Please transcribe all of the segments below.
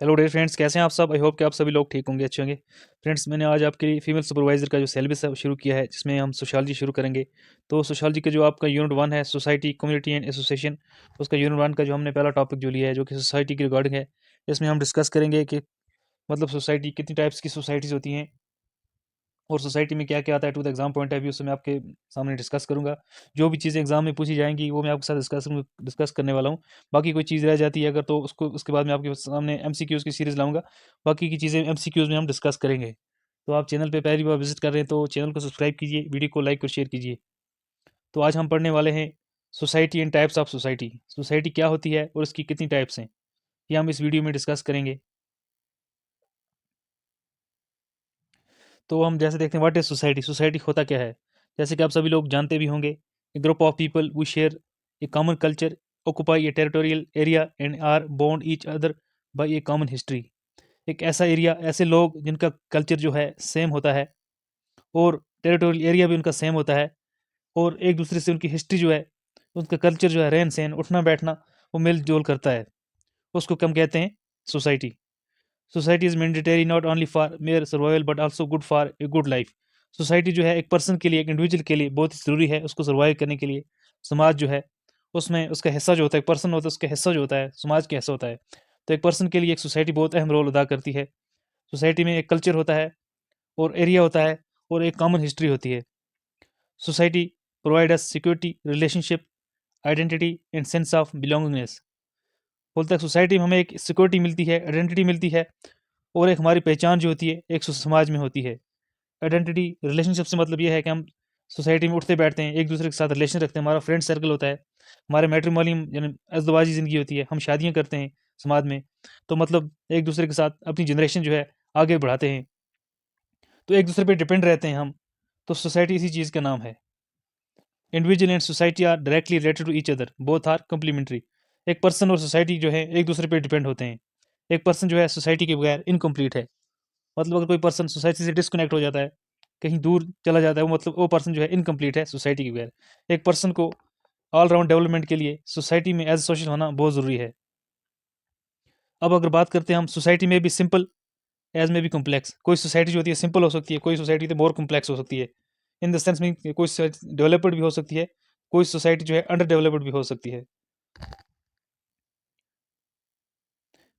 Hello dear friends, कैसे हैं आप सब। आई होप कि आप सभी लोग ठीक होंगे, अच्छे होंगे। फ्रेंड्स, मैंने आज आपके लिए फीमेल सुपरवाइजर का जो सिलेबस है वो शुरू किया है, जिसमें हम सोशियोलॉजी शुरू करेंगे। तो सोशियोलॉजी का जो आपका यूनिट 1 है, सोसाइटी, कम्युनिटी एंड एसोसिएशन, उसका यूनिट 1 का जो हमने पहला टॉपिक जो लिया है, जो कि सोसाइटी की रिगार्डिंग है। इसमें हम डिस्कस करेंगे कि मतलब सोसाइटी कितनी टाइप्स की सोसाइटीज़ होती हैं और सोसाइटी में क्या क्या आता है to the exam point of view से मैं आपके सामने डिस्कस करूंगा। जो भी चीज़ें एग्जाम में पूछी जाएंगी वो मैं आपके साथ डिस्कस करने वाला हूँ। बाकी कोई चीज़ रह जाती है अगर, तो उसको उसके बाद मैं आपके सामने एमसीक्यूज़ की सीरीज़ लाऊंगा। बाकी की चीज़ें एमसीक्यूज़ में हम डिस्कस करेंगे। तो आप चैनल पे पहली बार विजिट कर रहे हैं तो चैनल को सब्सक्राइब कीजिए, वीडियो को लाइक और शेयर कीजिए। तो आज हम पढ़ने वाले हैं society and types of society. Society क्या होती है और उसकी कितनी टाइप्स हैं, ये हम इस वीडियो में डिस्कस करेंगे। तो हम जैसे देखते हैं, व्हाट इज सोसाइटी। सोसाइटी होता क्या है, जैसे कि आप सभी लोग जानते भी होंगे। A group of people we share a common culture, occupy a territorial area and are bond each other by a common history. एक ऐसा एरिया, ऐसे लोग जिनका कल्चर जो है सेम होता है और टेरिटोरियल एरिया भी उनका सेम होता है, और एक दूसरे से उनकी हिस्ट्री जो है, उनका कल्चर जो है, रहन सहन, उठना बैठना, वो मिल जोल करता है। उसको हम कहते हैं society. Society is mandatory not only for mayor survival but also good for a good life. Society जो है एक पर्सन के लिए, एक इंडिविजुअल के लिए बहुत ही ज़रूरी है, उसको सर्वाइव करने के लिए। समाज जो है उसमें उसका हिस्सा जो होता है, एक पर्सन होता है, उसका हिस्सा जो होता है समाज का हिस्सा होता है। तो एक पर्सन के लिए एक सोसाइटी बहुत अहम रोल अदा करती है। सोसाइटी में एक कल्चर होता है और एरिया होता है और एक कॉमन हिस्ट्री होती है। Society provide us security, relationship, identity and sense of belongingness. बोलता है सोसाइटी में हमें एक सिक्योरिटी मिलती है, आइडेंटिटी मिलती है, और एक हमारी पहचान जो होती है एक समाज में होती है। आइडेंटिटी, रिलेशनशिप से मतलब ये है कि हम सोसाइटी में उठते बैठते हैं, एक दूसरे के साथ रिलेशन रखते हैं, हमारा फ्रेंड सर्कल होता है, हमारे मैट्रिमोनियम यानी अज़दवाजी ज़िंदगी होती है, हम शादियां करते हैं समाज में। तो मतलब एक दूसरे के साथ अपनी जनरेशन जो है आगे बढ़ाते हैं, तो एक दूसरे पे डिपेंड रहते हैं हम। तो सोसाइटी इसी चीज़ का नाम है। Individual and society are directly related to each other, both are complementary. एक पर्सन और सोसाइटी जो है एक दूसरे पे डिपेंड होते हैं। एक पर्सन जो है सोसाइटी के बगैर इनकम्प्लीट है। मतलब अगर कोई पर्सन सोसाइटी से डिस्कनेक्ट हो जाता है, कहीं दूर चला जाता है, वो मतलब वो पर्सन जो है इनकम्प्लीट है सोसाइटी के बगैर। एक पर्सन को ऑल राउंड डेवलपमेंट के लिए सोसाइटी में एज सोशल होना बहुत ज़रूरी है। अब अगर बात करते हैं हम, सोसाइटी में भी सिंपल एज में भी कॉम्प्लेक्स। कोई सोसाइटी जो होती है सिंपल हो सकती है, कोई सोसाइटी तो मोर कॉम्प्लेक्स हो सकती है। इन द सेंस में कोई डेवलप्ड भी हो सकती है, कोई सोसाइटी जो है अंडर डेवलप्ड भी हो सकती है।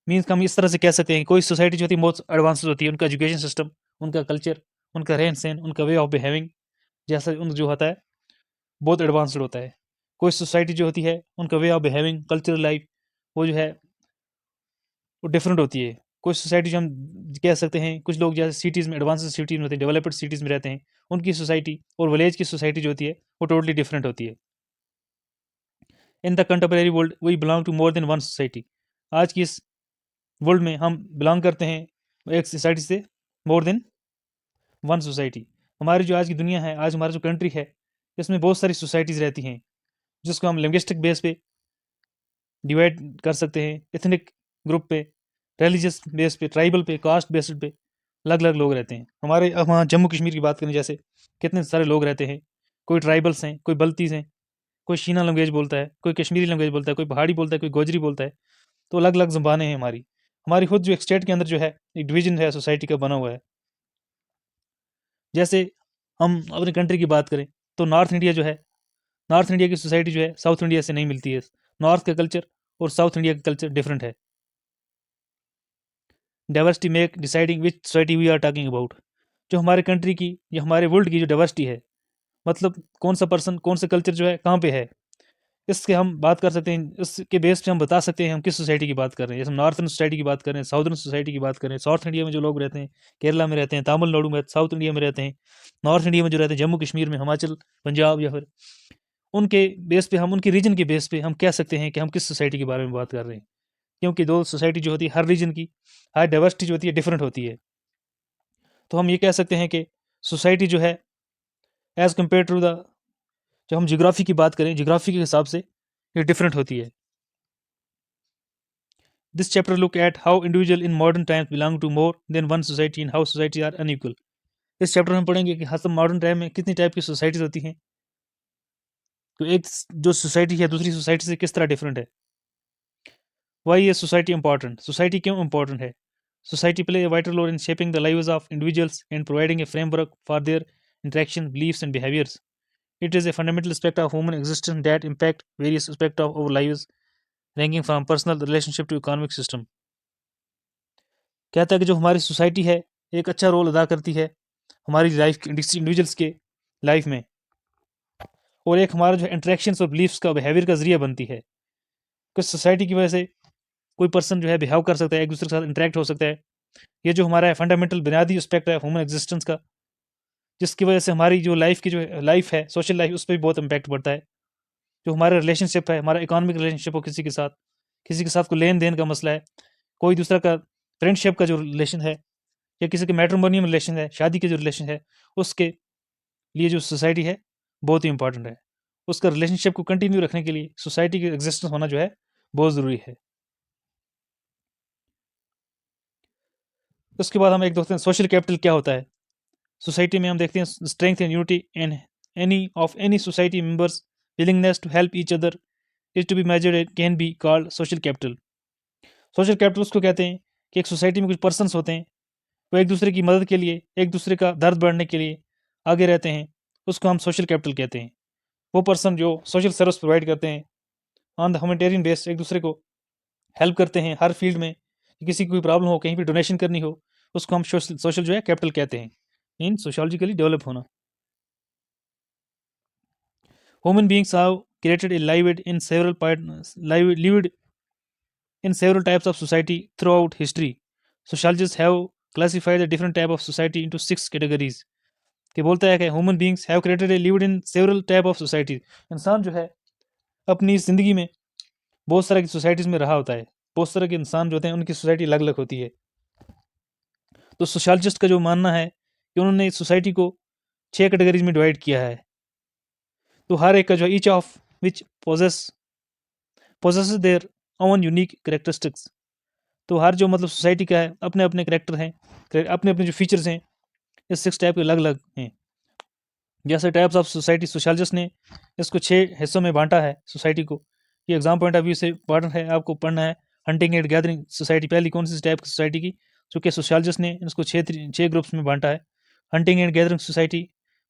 मीन्स हम इस तरह से कह सकते हैं, कोई सोसाइटी जो होती है बहुत एडवांस होती है, उनका एजुकेशन सिस्टम, उनका कल्चर, उनका रहन सहन, उनका वे ऑफ बिहेविंग जैसा उन जो होता है बहुत एडवांस्ड होता है। कोई सोसाइटी जो होती है उनका way of behaving, cultural life, वो जो है वो डिफरेंट होती है। कुछ सोसाइटी जो हम कह सकते हैं, कुछ लोग जैसे सिटीज़ में, एडवांस सिटीज़ में रहते हैं, डेवलप्ड सिटीज़ में रहते हैं, उनकी सोसाइटी और विलेज की सोसाइटी जो होती है वो टोटली डिफरेंट होती है। In the contemporary world we belong to more than one society. आज की इस वर्ल्ड में हम बिलोंग करते हैं एक सोसाइटी से मोर देन वन सोसाइटी। हमारी जो आज की दुनिया है, आज हमारा जो कंट्री है, इसमें बहुत सारी सोसाइटीज़ रहती हैं, जिसको हम लिंग्विस्टिक बेस पे डिवाइड कर सकते हैं, एथनिक ग्रुप पे, रिलीजियस बेस पे, ट्राइबल पे, कास्ट बेस्ड पे अलग अलग लोग रहते हैं। हमारे अब वहाँ जम्मू कश्मीर की बात करें, जैसे कितने सारे लोग रहते हैं। कोई ट्राइबल्स हैं, कोई बल्तीस हैं, कोई शीना लैंग्वेज बोलता है, कोई कश्मीरी लैंग्वेज बोलता है, कोई पहाड़ी बोलता है, कोई गोजरी बोलता है। तो अलग अलग ज़बानें हैं हमारी। हमारी खुद जो एक स्टेट के अंदर जो है एक डिवीजन है सोसाइटी का बना हुआ है। जैसे हम अपनी कंट्री की बात करें तो नॉर्थ इंडिया जो है, नॉर्थ इंडिया की सोसाइटी जो है साउथ इंडिया से नहीं मिलती है। नॉर्थ का कल्चर और साउथ इंडिया का कल्चर डिफरेंट है। Diversity make deciding which society we are talking about. जो हमारे कंट्री की या हमारे वर्ल्ड की जो डाइवर्सिटी है, मतलब कौन सा पर्सन, कौन सा कल्चर जो है कहाँ पे है, इसके हम बात कर सकते हैं। इसके बेस पे हम बता सकते हैं हम किस सोसाइटी की बात कर रहे हैं। जैसे हम नॉर्थर्न सोसाइटी की बात कर रहे हैं, साउदर्न सोसाइटी की बात कर रहे हैं। साउथ इंडिया में जो लोग रहते हैं, केरला में रहते हैं, तमिलनाडु में, साउथ इंडिया में रहते हैं। नॉर्थ इंडिया में जो रहते हैं, जम्मू कश्मीर में, हिमाचल, पंजाब, या फिर उनके बेस पे हम, उनकी रीजन के बेस पे हम कह सकते हैं कि हम किस सोसाइटी के बारे में बात कर रहे हैं। क्योंकि दो सोसाइटी जो होती है, हर रीजन की हर डाइवर्सिटी जो होती है डिफरेंट होती है। तो हम ये कह सकते हैं कि सोसाइटी जो है एज कम्पेयर टू द, जब हम जियोग्राफी की बात करें, जियोग्राफी के हिसाब से ये डिफरेंट होती है। This chapter look at how individual in modern times belong to more than one society and how society are unequal. इस चैप्टर में हम पढ़ेंगे कि हाँ, मॉडर्न टाइम में कितनी टाइप की सोसाइटीज होती हैं, तो एक जो सोसाइटी है दूसरी सोसाइटी से किस तरह डिफरेंट है। Why is society important? Society क्यों important है? Society play a vital role in shaping the lives of individuals and providing a framework for their interaction, beliefs, and behaviors. It is a fundamental aspect of human existence that impact various aspects of our lives, ranging from personal relationship to economic system. कहता है कि जो हमारी society है एक अच्छा role अदा करती है हमारी लाइफ इंडिविजुअल्स के लाइफ में, और एक हमारा जो इंटरेक्शंस और बिलीफ्स का बिहेवियर का जरिया बनती है। कुछ सोसाइटी की वजह से कोई पर्सन जो है बिहेव कर सकता है, एक दूसरे के साथ इंटरेक्ट हो सकता है। ये जो हमारा फंडामेंटल बुनियादी एस्पेक्ट है ह्यूमन एग्जिस्टेंस का, जिसकी वजह से हमारी जो लाइफ की जो लाइफ है सोशल लाइफ उस पर भी बहुत इम्पैक्ट पड़ता है। जो हमारा रिलेशनशिप है, हमारा इकोनॉमिक रिलेशनशिप हो किसी के साथ कोई लेन देन का मसला है, कोई दूसरा का फ्रेंडशिप का जो रिलेशन है, या किसी के मैट्रिमोनियम रिलेशन है, शादी के जो रिलेशन है, उसके लिए जो सोसाइटी है बहुत ही इंपॉर्टेंट है। उसका रिलेशनशिप को कंटिन्यू रखने के लिए सोसाइटी का एग्जिस्टेंस होना जो है बहुत ज़रूरी है। उसके बाद हम एक देखते हैं सोशल कैपिटल क्या होता है। सोसाइटी में हम देखते हैं strength and unity and any society members willingness to help each other is to be measured and can be called social capital. Social capital उसको कहते हैं कि एक सोसाइटी में कुछ पर्सन्स होते हैं, वो एक दूसरे की मदद के लिए, एक दूसरे का दर्द बढ़ने के लिए आगे रहते हैं, उसको हम सोशल कैपिटल कहते हैं। वो पर्सन जो सोशल सर्विस प्रोवाइड करते हैं ऑन द ह्यूमैनिटेरियन बेस, एक दूसरे को हेल्प करते हैं हर फील्ड में, किसी की कोई प्रॉब्लम हो, कहीं भी डोनेशन करनी हो, उसको हम सोशल जो है कैपिटल कहते हैं, इन सोशोलॉजिकली डेवलप होना। Human beings have created a lived in several types of society throughout history. Sociologists have classified the different type of society into 6 categories. कि बोलता है कि human beings have created a lived in several type of society. इंसान जो है अपनी ज़िंदगी में बहुत सारे की सोसाइटीज़ में रहा होता है, बहुत सारे के इंसान जो होते हैं उनकी सोसाइटी अलग अलग होती है। तो सोशलॉजिस्ट का जो मानना है कि उन्होंने इस सोसाइटी को 6 कैटेगरीज में डिवाइड किया है। तो हर एक का जो each of which possesses their own unique characteristics. तो हर जो मतलब सोसाइटी का है अपने अपने करेक्टर हैं, अपने अपने जो फीचर्स हैं, इस 6 टाइप के अलग अलग हैं। जैसे टाइप्स ऑफ सोसाइटी सोशलॉजिस्ट ने इसको 6 हिस्सों में बांटा है सोसाइटी को। ये एग्जाम पॉइंट ऑफ व्यू से इंपॉर्टेंट है, आपको पढ़ना है। हंटिंग एंड गैदरिंग सोसाइटी पहली कौन सी टाइप की सोसाइटी की, जो कि सोशलॉजिस्ट ने इसको 6 ग्रुप्स में बांटा है। Hunting and gathering society,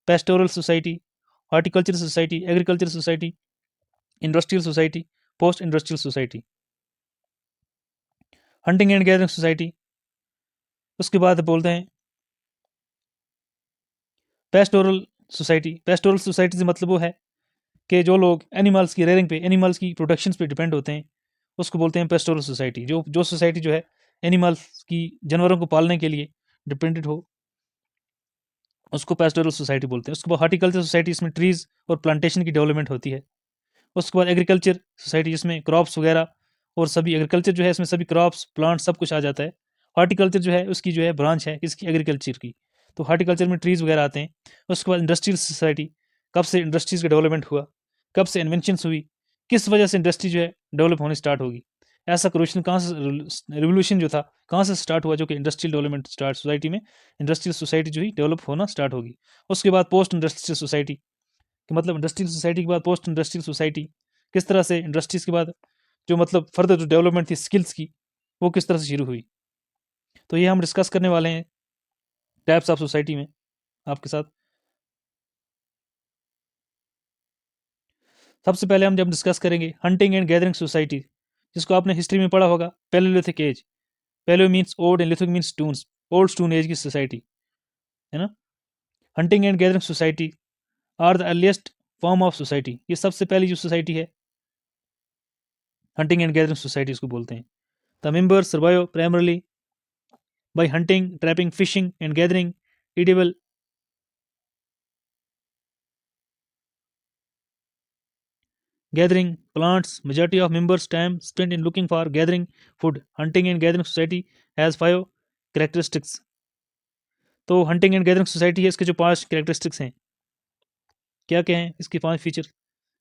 pastoral society, horticulture society, agriculture society, industrial society, post industrial society. Hunting and gathering society, उसके बाद बोलते हैं पेस्टोरल सोसाइटी। पेस्टोरल सोसाइटी से मतलब वो है कि जो लोग एनिमल्स की रेयरिंग पे, एनिमल्स की प्रोडक्शंस पे डिपेंड होते हैं, उसको बोलते हैं पेस्टोरल सोसाइटी। जो सोसाइटी जो है एनिमल्स की, जानवरों को पालने के लिए डिपेंडेंट हो, उसको पेस्टोरल सोसाइटी बोलते हैं। उसके बाद हॉर्टिकल्चर सोसाइटी, इसमें ट्रीज और प्लांटेशन की डेवलपमेंट होती है। उसके बाद एग्रीकल्चर सोसाइटी, जिसमें क्रॉप्स वगैरह और सभी एग्रीकल्चर जो है इसमें सभी क्रॉप्स प्लांट सब कुछ आ जाता है। हॉर्टिकल्चर जो है उसकी जो है ब्रांच है इसकी एग्रीकल्चर की, तो हॉर्टिकल्चर में ट्रीज वगैरह आते हैं। उसके बाद इंडस्ट्रियल सोसाइटी, कब से इंडस्ट्रीज का डेवलपमेंट हुआ, कब से इन्वेंशंस हुई, किस वजह से इंडस्ट्री जो है डेवलप होनी स्टार्ट होगी, ऐसा क्वेश्चन कहाँ से, रिवोल्यूशन जो था कहाँ से स्टार्ट हुआ, जो कि इंडस्ट्रियल डेवलपमेंट स्टार्ट सोसाइटी में इंडस्ट्रियल सोसाइटी जो ही डेवलप होना स्टार्ट होगी। उसके बाद पोस्ट इंडस्ट्रियल सोसाइटी, कि मतलब इंडस्ट्रियल सोसाइटी के बाद पोस्ट इंडस्ट्रियल सोसाइटी, किस तरह से इंडस्ट्रीज के बाद जो मतलब फर्दर जो डेवलपमेंट थी स्किल्स की, वो किस तरह से शुरू हुई। तो ये हम डिस्कस करने वाले हैं टाइप्स ऑफ सोसाइटी में आपके साथ। सबसे पहले हम जब डिस्कस करेंगे हंटिंग एंड गैदरिंग सोसाइटी, जिसको आपने हिस्ट्री में पढ़ा होगा, paleolithic age. Paleo means old and lithic means stones, old stone age की सोसाइटी है ना। Hunting and gathering society are the earliest form of society, ये सबसे पहली जो सोसाइटी है हंटिंग एंड गैदरिंग सोसाइटी इसको बोलते हैं। The members survive primarily by hunting, trapping, fishing, and gathering edible gathering plants. Majority of members' time spent in looking for gathering food. Hunting and gathering society has 5 characteristics. तो hunting and gathering society है, इसके जो 5 characteristics हैं, क्या क्या हैं इसके 5 feature.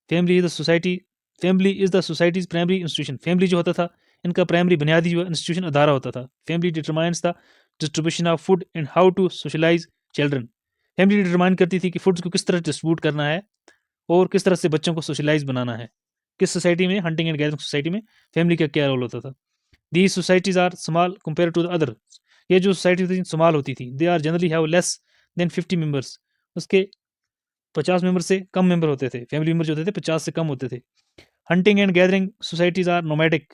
Family is the societies primary institution. Family जो होता था इनका प्राइमरी बुनियादी जो इंस्टीट्यूशन अदारा होता था। Family determines the distribution of food and how to socialise children. Family determine करती थी कि फूड्स को किस तरह डिस्ट्रीब्यूट करना है और किस तरह से बच्चों को सोशलाइज बनाना है। किस सोसाइटी में, हंटिंग एंड गैदरिंग सोसाइटी में फैमिली का क्या रोल होता था। These societies are small compare to the other. ये जो सोसाइटी थी स्मॉल होती थी। They are generally have less than 50 members. उसके 50 मेंबर से कम मेंबर होते थे। फैमिली मेंबर जो होते थे 50 से कम होते थे। Hunting and gathering societies are nomadic.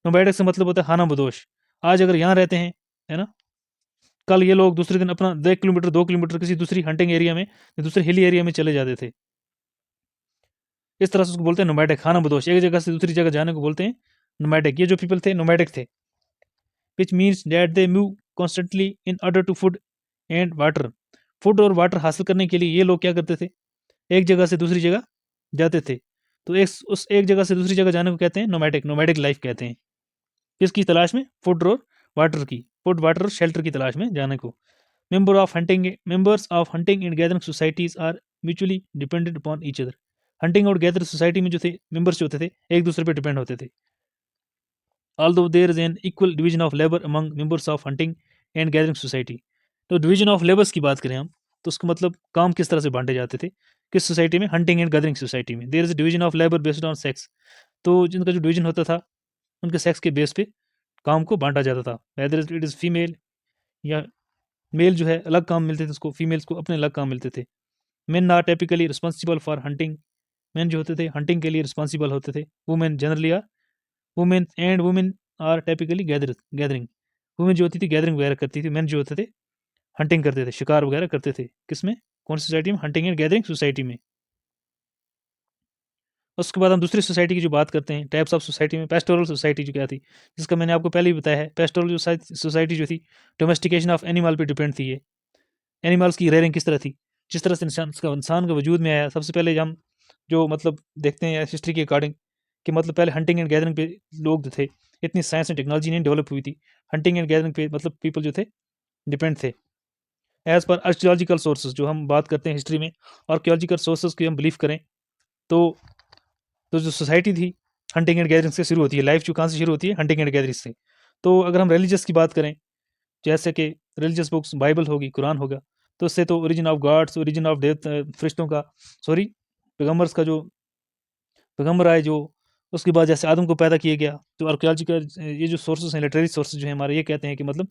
Nomadic से मतलब होता है खाना बदोश। आज अगर यहाँ रहते हैं, है ना, कल ये लोग दूसरे दिन अपना 1 किलोमीटर 2 किलोमीटर किसी दूसरी हंटिंग एरिया में या दूसरे हिली एरिया में चले जाते थे। इस तरह से उसको बोलते हैं नोमैडिक, खाना बदोश। एक जगह से दूसरी जगह जाने को बोलते हैं नोमैडिक। ये जो पीपल थे नोमैडिक थे, which means that they move constantly in order to food and water. Food और वाटर हासिल करने के लिए ये लोग क्या करते थे, एक जगह से दूसरी जगह जाते थे। तो उस एक जगह से दूसरी जगह जाने को कहते हैं नोमैडिक, नोमैडिक लाइफ कहते हैं। किसकी तलाश में, फूड और वाटर की, फूड वाटर और शेल्टर की तलाश में जाने को। Members of hunting and gathering societies are mutually dependent upon each other. Hunting और गैदरिंग सोसाइटी में जो थे मेंबर्स जो होते थे एक दूसरे पर डिपेंड होते थे। although there is an equal division of labor among members of hunting and gathering society। तो डिवीजन ऑफ लेबर्स की बात करें हम, तो उसका मतलब काम किस तरह से बांटे जाते थे किस सोसाइटी में, हंटिंग एंड गैदरिंग सोसाइटी में। There is division of labour based on sex. तो जिनका जो डिवीजन होता था उनके सेक्स के बेस पे काम को बांटा जाता था। वेदर इट इज़ फीमेल या मेल जो है अलग काम मिलते थे उसको, फीमेल्स को अपने अलग काम मिलते थे। Men are typically responsible for hunting. Man जो होते थे हंटिंग के लिए रिस्पॉन्सिबल होते थे। Women generally are women are typically gathering. Women जो होती थी गैदरिंग वगैरह करती थी। मैन जो होते थे हंटिंग करते थे, शिकार वगैरह करते थे। किसमें, कौन सी सोसाइटी में, हंटिंग एंड गैदरिंग सोसाइटी में। उसके बाद हम दूसरी सोसाइटी की जो बात करते हैं, टाइप्स ऑफ सोसाइटी में, पेस्टोरल सोसाइटी जो क्या थी, जिसका मैंने आपको पहले ही बताया है। पेस्टोरल सोसाइटी जो थी डोमेस्टिकेशन ऑफ एनिमल पे डिपेंड थी। ये एनिमल्स की रेयरिंग किस तरह थी, जिस तरह से इंसान का वजूद में आया। सबसे पहले हम जो मतलब देखते हैं हिस्ट्री के अकॉर्डिंग कि मतलब पहले हंटिंग एंड गैदरिंग पे लोग जो थे, इतनी साइंस एंड टेक्नोलॉजी नहीं डेवलप हुई थी। हंटिंग एंड गैदरिंग पे मतलब पीपल जो थे डिपेंड थे। एज पर आर्कियोलॉजिकल सोर्सेज जो हम बात करते हैं हिस्ट्री में, आर्कियोलॉजिकल सोर्सेज की हम बिलीव करें तो जो सोसाइटी थी हंटिंग एंड गैदरिंग से शुरू होती है। लाइफ जो कहाँ से शुरू होती है, हंटिंग एंड गैदरिंग से। तो अगर हम रिलीजियस की बात करें, जैसे कि रिलीजियस बुक्स बाइबल होगी, कुरान होगा, तो उससे तो origin of gods, origin of death, फरिश्तों का, सॉरी पैगम्बर्स का जो पैगम्बर आए जो, उसके बाद जैसे आदम को पैदा किया गया। तो आर्कियोलॉजिकल ये जो सोर्सेज हैं, लिटरेरी सोर्सेज जो हैं हमारे, ये कहते हैं कि मतलब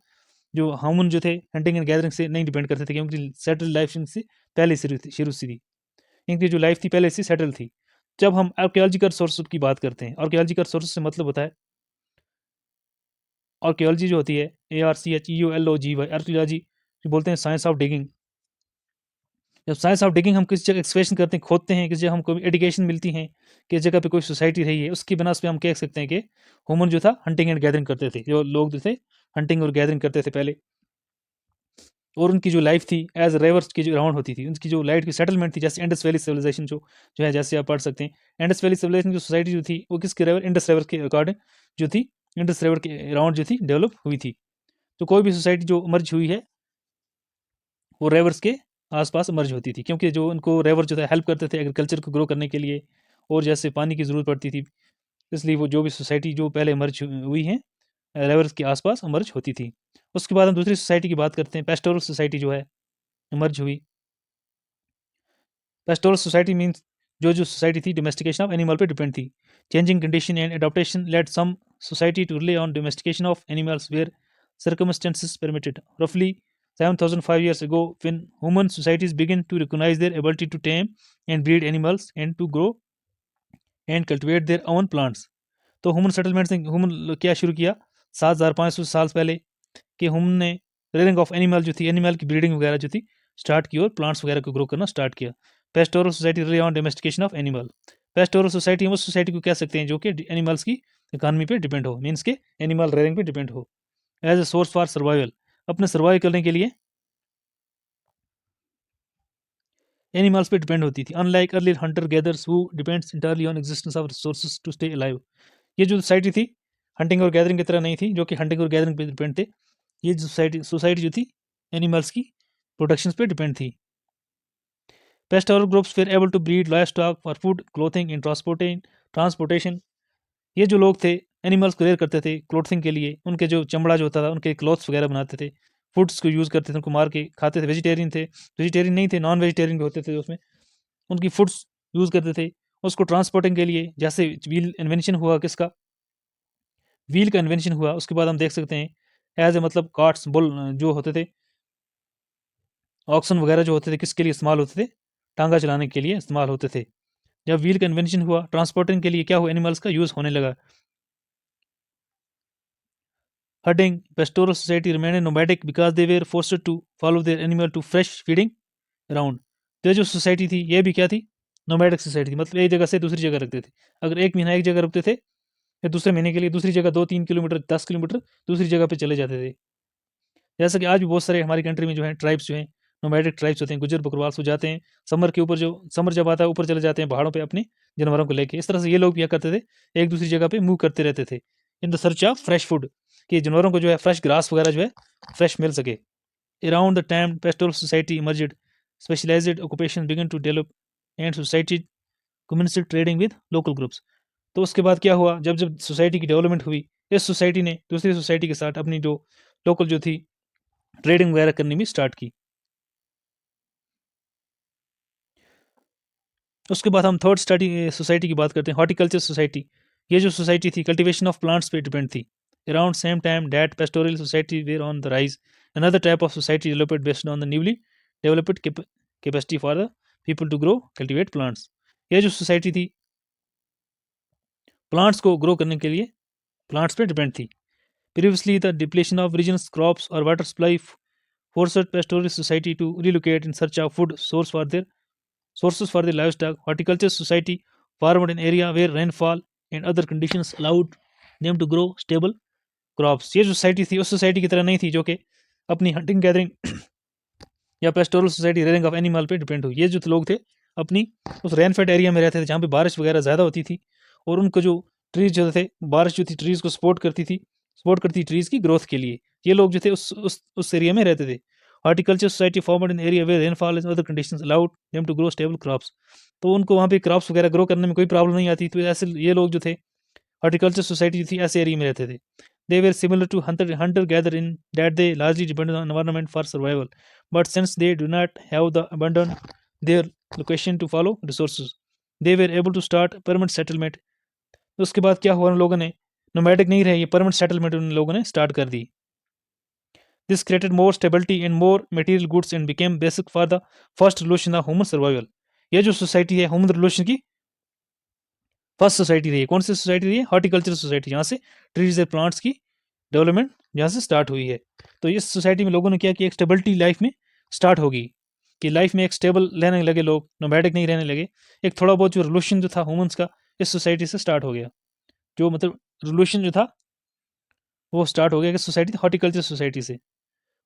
जो ह्यूमन जो थे हंटिंग एंड गैदरिंग से नहीं डिपेंड करते थे, क्योंकि सेटल लाइफ इनसे पहले शुरू से थी। इनकी जो लाइफ थी पहले से सेटल थी। जब हम आर्कियोलॉजिकल सोर्स की बात करते हैं, आर्कियोलॉजिकल सोर्स से मतलब होता है, आर्कियोलॉजी जो होती है ARCHEOLOGY, आर्कियोलॉजी जो बोलते हैं साइंस ऑफ डिगिंग। जब साइंस ऑफ डिगिंग हम किसी जगह एक्सकवेशन करते हैं, खोदते हैं, किसी जगह हमको एडिकेशन मिलती है कि इस जगह पे कोई सोसाइटी रही है, उसकी बिना पे हम कह सकते हैं कि ह्यूमन जो था हंटिंग एंड गैदरिंग करते थे। जो लोग जो थे हंटिंग और गैदरिंग करते थे पहले, और उनकी जो लाइफ थी एज रेवर्स की जो राउंड होती थी, उनकी जो लाइफ की सेटलमेंट थी, जैसे इंडस वैली सिविलाइजेशन जो है, जैसे आप पढ़ सकते हैं, इंडस वैली सिविलाइजेशन जो सोसाइटी जो थी वो किसके रेवर, इंडस रेवर के अकॉर्डिंग जो थी, इंडस रेवर के राउंड जो थी डेवलप हुई थी। तो कोई भी सोसाइटी जो मर्ज हुई है वो रेवर्स के आसपास मर्ज होती थी, क्योंकि जो उनको रेवर जो था हेल्प करते थे एग्रीकल्चर को ग्रो करने के लिए, और जैसे पानी की ज़रूरत पड़ती थी, इसलिए वो जो भी सोसाइटी जो पहले मर्ज हुई है रेवर्स के आसपास मर्ज होती थी। उसके बाद हम दूसरी सोसाइटी की बात करते हैं, पेस्टोरल सोसाइटी जो है मर्ज हुई। पेस्टोरल सोसाइटी मीन्स जो सोसाइटी थी डोमेस्टिकेशन ऑफ एनिमल पे डिपेंड थी। Changing condition and adaptation led some society to rely on domestication of animals where circumstances permitted. Roughly 7,005 years ago, when human societies began to recognize their ability to tame and breed animals and to grow and cultivate their own plants। तो human settlement से human क्या शुरू किया 7,500 साल पहले, कि human ने rearing of animal जो थी, एनिमल की ब्रीडिंग वगैरह जो थी स्टार्ट की और प्लांट्स वगैरह को ग्रो करना स्टार्ट किया। Pastoral society relay on domestication of animal. Pastoral society हम उस सोसाइटी को कह सकते हैं जो कि एनिमल्स की इकानमी पे डिपेंड हो, मीन्स के एनिमल रेयरिंग पे डिपेंड हो as a source for survival, अपने सर्वाइव करने के लिए एनिमल्स पे डिपेंड होती थी। Unlike early hunter gatherers who depends entirely on existence of resources to stay alive. ये जो सोसाइटी थी हंटिंग और गैदरिंग की तरह नहीं थी, जो कि हंटिंग और गैदरिंग पे डिपेंड थे। ये जो सोसाइटी जो थी एनिमल्स की प्रोडक्शन पे डिपेंड थी। पेस्टोरल ग्रुप्स फिर able to breed livestock for food clothing in transportation. ये जो लोग थे एनिमल्स को रेयर करते थे क्लोथिंग के लिए, उनके जो चमड़ा जो होता था उनके क्लॉथ्स वगैरह बनाते थे, फूड्स को यूज़ करते थे, उनको मार के खाते थे। वेजिटेरियन थे, वेजिटेरियन नहीं थे, नॉन वेजिटेरियन भी होते थे उसमें, उनकी फूड्स यूज़ करते थे। उसको ट्रांसपोर्टिंग के लिए जैसे व्हील इन्वेंशन हुआ किसका, व्हील का इन्वेंशन हुआ, उसके बाद हम देख सकते हैं एज ए मतलब कार्ट्स बुल जो होते थे, ऑक्सन वगैरह जो होते थे किसके लिए इस्तेमाल होते थे, टांगा चलाने के लिए इस्तेमाल होते थे। जब व्हील का इन्वेंशन हुआ, ट्रांसपोर्टिंग के लिए क्या हुआ, एनिमल्स का यूज़ होने लगा। Herding pastoral society remain nomadic because they were forced to follow their animal to fresh feeding around. तो ये जो सोसाइटी थी ये भी क्या थी, नोमैडिक सोसाइटी थी, मतलब एक जगह से दूसरी जगह रखते थे। अगर एक महीना एक जगह रुकते थे, फिर दूसरे महीने के लिए दूसरी जगह 2-3 किलोमीटर 10 किलोमीटर दूसरी जगह पे चले जाते थे। जैसा कि आज भी बहुत सारे हमारी कंट्री में जो है ट्राइब्स जो हैं, नोमैडिक ट्राइब्स होते हैं, गुजर बकरवाल सो जाते हैं, समर के ऊपर जो समर जब आता है ऊपर चले जाते हैं पहाड़ों पे अपने जानवरों को लेके। इस तरह से ये लोग क्या करते थे, एक दूसरी जगह पे मूव करते रहते थे in the search of fresh food, कि जानवरों को जो है फ्रेश ग्रास वगैरह जो है फ्रेश मिल सके। Around the time pastoral society emerged, specialized occupation began to develop and society community trading with local groups. तो उसके बाद क्या हुआ, जब जब सोसाइटी की डेवलपमेंट हुई, इस सोसाइटी ने दूसरी सोसाइटी के साथ अपनी जो लोकल जो थी ट्रेडिंग वगैरह करनी भी स्टार्ट की। उसके बाद हम थर्ड स्टडी सोसाइटी की बात करते हैं, हॉर्टिकल्चर सोसाइटी। ये जो सोसाइटी थी कल्टीवेशन ऑफ प्लांट्स पे डिपेंड थी। Around same time that pastoral society were on the rise, another type of society developed based on the newly developed capacity for the people to grow cultivate plants. ये जो society थी plants को grow करने के लिए plants पे depend थी। Previously the depletion of regions crops और water supply forced pastoral society to relocate in search of food source for their sources for the livestock. Horticulture society formed an area where rainfall and other conditions allowed them to grow stable crops. ये जो society थी उस society की तरह नहीं थी जो कि अपनी हंटिंग गैदरिंग या pastoral society rearing of animal पे डिपेंड हुई। ये जो लोग थे अपनी उस रेनफेड एरिया में रहते थे जहाँ पे बारिश वगैरह ज़्यादा होती थी, और उनको जो ट्रीज जो थे, बारिश जो थी ट्रीज को सपोर्ट करती ट्रीज की ग्रोथ के लिए। ये लोग जो थे उस एरिया में रहते थे। Horticulture society formed in area where rainfall and other conditions allowed them to grow stable crops. तो उनको वहाँ पे क्रॉप्स वगैरह ग्रो करने में कोई प्रॉब्लम नहीं आती। तो ऐसे ये लोग जो थे हॉर्टिकल्चर सोसाइटी थी ऐसे एरिया में रहते थे। They were similar to hunter gatherer in that they largely depended on environment for survival, but since they do not have the abandoned their location to follow resources, they were able to start permanent settlement. उसके बाद क्या हुआ, उन लोगों ने nomadic नहीं रहे, ये परमानेंट सेटलमेंट उन लोगों ने स्टार्ट कर दी। This created more stability and more material goods and became basic for the first revolution of human survival. ये जो सोसाइटी है ह्यूमन रिवोल्यूशन की फर्स्ट सोसाइटी रही है। कौन सी सोसाइटी रही है, हॉर्टिकल्चर सोसाइटी, जहाँ से ट्रीज एंड प्लांट्स की डेवलपमेंट जहाँ से स्टार्ट हुई है। तो इस सोसाइटी में लोगों ने क्या किया, एक स्टेबिलिटी लाइफ में स्टार्ट होगी, कि लाइफ में एक स्टेबल रहने लगे लोग, नोमैडिक नहीं रहने लगे। एक थोड़ा बहुत जो रिवोल्यूशन जो था ह्यूमंस का इस सोसाइटी से स्टार्ट हो गया, जो मतलब रिवोल्यूशन जो था वो स्टार्ट हो गया कि सोसाइटी हॉर्टिकल्चर सोसाइटी से।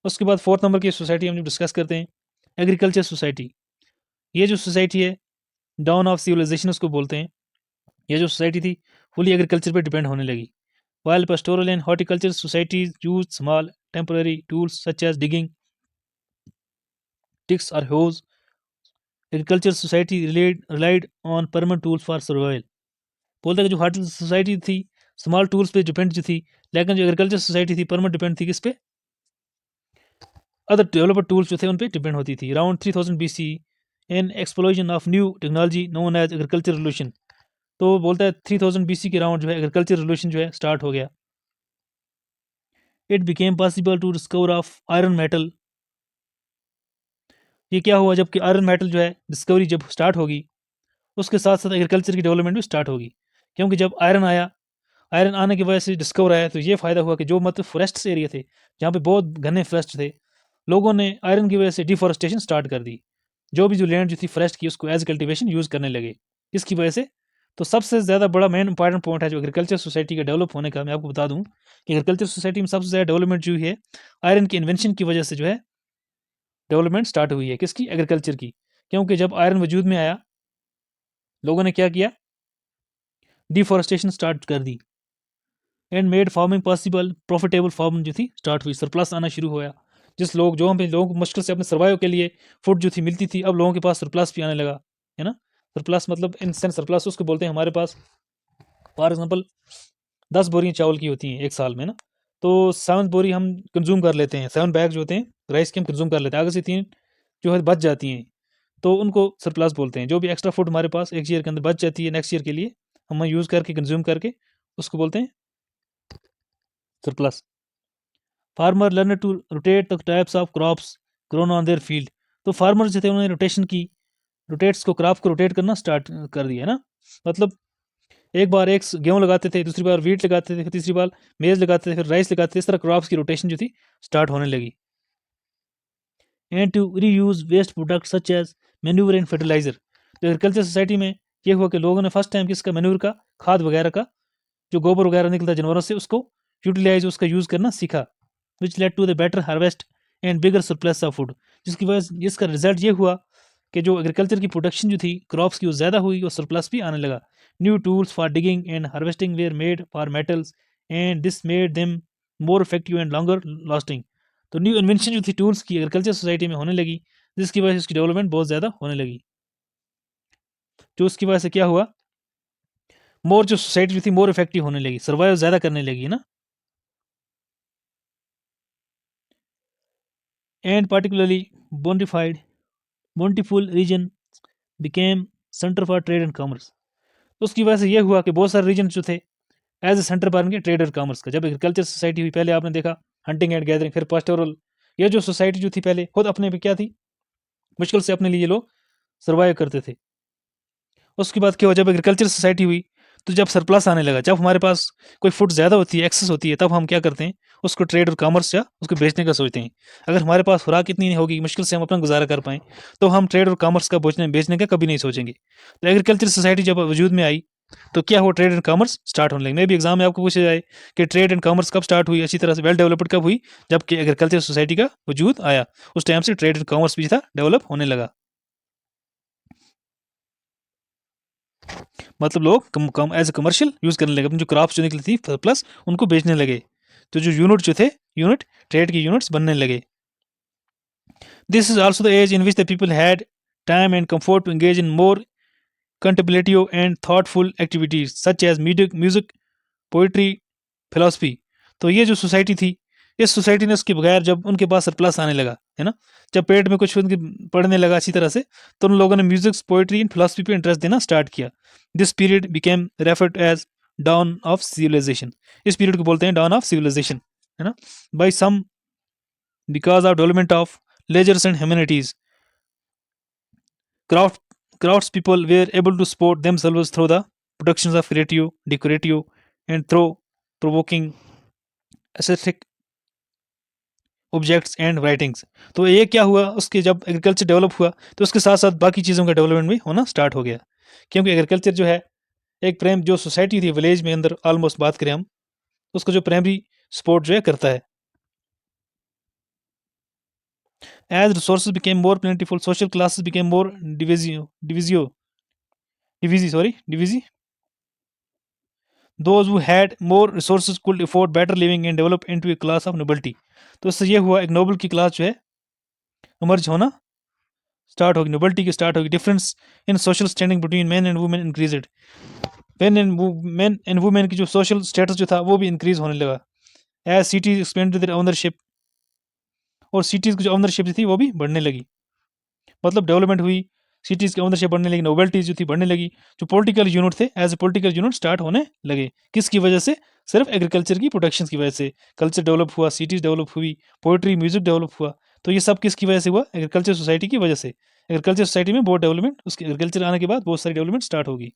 उसके बाद फोर्थ नंबर की सोसाइटी हम जो डिस्कस करते हैं, एग्रीकल्चर सोसाइटी। ये जो सोसाइटी है डाउन ऑफ सिविलाइजेशन उसको बोलते हैं। ये जो सोसाइटी थी फुली एग्रीकल्चर पर डिपेंड होने लगी। While pastoral and horticultural societies used small temporary tools such as digging, ticks or hoes, agricultural society relied on permanent tools for survival. बोलते हैं कि जो हॉर्टिकल्चर सोसाइटी थी स्मॉल टूल्स पे डिपेंड जो थी, लेकिन जो एग्रीकल्चर सोसाइटी थी परमानेंट डिपेंड थी किस पे, अदर डेवलप्ड टूल्स जो थे उन पे डिपेंड होती थी। Around 3000 BC an explosion of new technology known as agriculture revolution. तो बोलता है 3000 BC के अराउंड जो है एग्रीकल्चर रिवोल्यूशन जो है स्टार्ट हो गया। It became possible to discover of iron metal. ये क्या हुआ, जबकि आयरन मेटल जो है डिस्कवरी जब स्टार्ट होगी उसके साथ साथ एग्रीकल्चर की डेवलपमेंट भी स्टार्ट होगी। क्योंकि जब आयरन आया, आयरन आने की वजह से डिस्कवर आया, तो ये फ़ायदा हुआ कि जो मतलब फॉरेस्ट एरिया थे जहाँ पे बहुत घने फॉरेस्ट थे, लोगों ने आयरन की वजह से डिफॉरेस्टेशन स्टार्ट कर दी। जो भी जो लैंड जो थी फॉरेस्ट की उसको एज कल्टिवेशन यूज़ करने लगे। इसकी वजह से तो सबसे ज़्यादा बड़ा मेन इंपॉर्टेंट पॉइंट है जो एग्रीकल्चर सोसाइटी का डेवलप होने का, मैं आपको बता दूं कि एग्रीकल्चर सोसाइटी में सबसे ज़्यादा डेवलपमेंट जो है आयरन की इन्वेंशन की वजह से जो है डेवलपमेंट स्टार्ट हुई है। किसकी, एग्रीकल्चर की। क्योंकि जब आयरन वजूद में आया लोगों ने क्या किया, डिफॉरेस्टेशन स्टार्ट कर दी and made farming possible. Profitable farming जो थी स्टार्ट हुई, सरप्लस आना शुरू हुआ। जिस लोग जो पे लोगों को मुश्किल से अपने सर्वाइव के लिए फूड जो थी मिलती थी, अब लोगों के पास सरप्लस भी आने लगा, है ना। सरप्लस मतलब इन सेंस सरप्लस उसको बोलते हैं, हमारे पास फॉर एग्जाम्पल 10 बोरियाँ चावल की होती हैं एक साल में ना, तो 7 बोरी हम कंज्यूम कर लेते हैं, 7 बैग जो होते हैं राइस के हम कंज्यूम कर लेते हैं, आगे से 3 जो है बच जाती हैं, तो उनको सरप्लस बोलते हैं। जो भी एक्स्ट्रा फूड हमारे पास एक ईयर के अंदर बच जाती है नेक्स्ट ईयर के लिए, हम यूज़ करके कंज्यूम करके उसको बोलते हैं surplus. Farmer learned to rotate the types of crops grown on their field. तो फार्मर जो थे उन्होंने रोटेशन की, रोटेट्स को क्रॉप को रोटेट करना स्टार्ट कर दिया ना, मतलब एक बार एक गेहूं लगाते थे, दूसरी बार वीट लगाते थे, फिर तीसरी बार मेज लगाते थे, फिर राइस लगाते थे, इस तरह क्रॉप्स की रोटेशन जो थी स्टार्ट होने लगी. And to reuse waste product such as manure and fertiliser. तो एग्रीकल्चर सोसाइटी में ये हुआ कि लोगों ने फर्स्ट टाइम किसका, मैन्यूर का, खाद वगैरह का, जो गोबर वगैरह निकलता है जानवरों से, उसको यूटिलाइज, उसका यूज़ करना सीखा. Which led to the better harvest and bigger surplus of food. जिसकी वजह, जिसका रिजल्ट ये हुआ कि जो एग्रीकल्चर की प्रोडक्शन जो थी क्रॉप्स की वो ज़्यादा हुई और सरप्लस भी आने लगा. New tools for digging and harvesting were made for metals and this made them more effective and longer lasting. तो न्यू इन्वेंशन जो थी टूल्स की एग्रीकल्चर सोसाइटी में होने लगी, जिसकी वजह से उसकी डेवलपमेंट बहुत ज़्यादा होने लगी. जो उसकी वजह से क्या हुआ, मोर जो सोसाइटी जो थी मोर इफेक्टिव होने लगी, सर्वाइव ज़्यादा करने लगी ना. And particularly bountiful region became centre for trade and commerce. तो उसकी वजह से ये हुआ कि बहुत सारे रीजन जो थे एज ए सेंटर बन गए ट्रेड और कॉमर्स का. जब एग्रीकल्चर सोसाइटी हुई, पहले आपने देखा हंटिंग एंड गैदरिंग, फिर पास्टोरल. ये जो सोसाइटी जो थी पहले खुद अपने पे क्या थी, मुश्किल से अपने लिए लोग सर्वाइव करते थे. उसके बाद क्या हुआ, जब एग्रीकल्चर सोसाइटी हुई तो जब सरप्लस आने लगा, जब हमारे पास कोई फूड ज़्यादा होती है, एक्सेस होती है, तब हम क्या करते हैं, उसको ट्रेड और कॉमर्स या उसको बेचने का सोचते हैं. अगर हमारे पास खुराक इतनी नहीं होगी, मुश्किल से हम अपना गुजारा कर पाएँ, तो हम ट्रेड और कॉमर्स का बेचने का कभी नहीं सोचेंगे. तो एग्रीकल्चर सोसाइटी जब वजूद में आई तो क्या हुआ, ट्रेड एंड कॉमर्स स्टार्ट होने लगे. मे भी एग्जाम में आपको पूछा जाए कि ट्रेड एंड कॉमर्स कब स्टार्ट हुई, अच्छी तरह से वेल डेवलप्ड कब हुई, जबकि एग्रीकल्चर सोसाइटी का वजूद आया. उस टाइम से ट्रेड एंड कॉमर्स भी था डेवलप होने लगा. मतलब लोग कम एज ए कमर्शियल यूज़ करने लगे, अपनी जो क्रॉप्स जो निकली थी प्लस उनको बेचने लगे. तो जो यूनिट जो थे, यूनिट ट्रेड के यूनिट्स बनने लगे. This is also the age in which the people had time and comfort to engage in more contemplative and thoughtful activities such as music, poetry, philosophy. तो ये जो सोसाइटी थी, इस सोसाइटी ने उसके बगैर, जब उनके पास सरप्लस आने लगा है ना, जब पेट में कुछ उनके पढ़ने लगा अच्छी तरह से, तो उन लोगों ने म्यूजिक, पोइट्री एंड फिलोसफी पे इंटरेस्ट देना स्टार्ट किया. This period became referred as dawn of civilisation. इस पीरियड को बोलते हैं डाउन ऑफ सिविलाइजेशन, है ना. By some because of development of leisures and humanities, craft crafts people were able to support themselves through the productions of creative, decorative, and through provoking aesthetic objects and writings. तो ये क्या हुआ, उसके जब agriculture develop हुआ तो उसके साथ साथ बाकी चीज़ों का डेवलपमेंट भी होना स्टार्ट हो गया. क्योंकि एग्रीकल्चर जो है, एक प्रेम जो सोसाइटी थी विलेज में अंदर, ऑलमोस्ट बात करें हम, उसको जो प्राइमरी सपोर्ट जो है करता है. As resources became more plentiful, social classes became more divisive. Those who had more resources could afford better living and develop into a class of nobility. तो इससे ये हुआ, एक नोबल की क्लास जो है इमर्ज होना स्टार्ट होगी, नोबिलिटी की स्टार्ट होगी. Difference in social standing between man and women increased. Man and women की जो सोशल स्टेटस जो था वो भी इंक्रीज होने लगा. As cities expand their ownership, और सिटीज़ की जो ओनरशिप थी वो भी बढ़ने लगी. मतलब डेवलपमेंट हुई, सिटीज़ की ओनरशिप बढ़ने लगी, नोबेलिटीज जो थी बढ़ने लगी. जो पॉलिटिकल यूनिट थे as a political unit start होने लगे. किसकी वजह से, सिर्फ एग्रीकल्चर की प्रोडक्शन की वजह से. कल्चर डेवलप हुआ, सिटीज़ डेवलप हुई, पोइट्री, म्यूजिक डेवलप हुआ. तो ये सब किसकी वजह से हुआ, एग्रीकल्चर सोसाइटी की वजह से. एग्रीकल्चर सोसाइटी में बहुत डेवलपमेंट, उसके एग्रीकल्चर आने के बाद बहुत सारी डेवलपमेंट स्टार्ट होगी,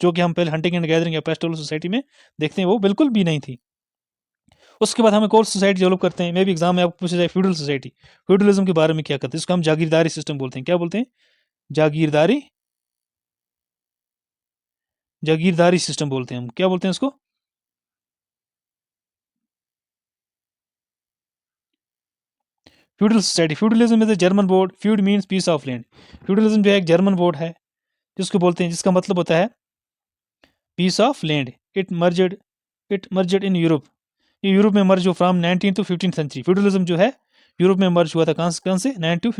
जो कि हम पहले हंटिंग एंड गैदरिंग या पेस्टोरल सोसाइटी में देखते हैं वो बिल्कुल भी नहीं थी. उसके बाद हम एक और सोसाइटी डेवलप करते हैं, मे भी एग्जाम में आपको पूछा जाए फ्यूडल सोसाइटी. फ्यूडलिज्म के बारे में क्या करते हैं, इसको हम जागीरदारी सिस्टम बोलते हैं. क्या बोलते हैं, जागीरदारी सिस्टम बोलते हैं हम. क्या बोलते हैं इसको, feudal society. Feudalism is a German word, feud means piece of land. Feudalism जो है एक जर्मन वर्ड है जिसको बोलते हैं, जिसका मतलब होता है piece of land. It merged in Europe. ये यूरोप में मर्ज हुआ फ्रॉम 19 to 15 सेंचुरी. फ्यूडलिज्म जो है यूरोप में मर्ज हुआ था कहाँ से, 9 to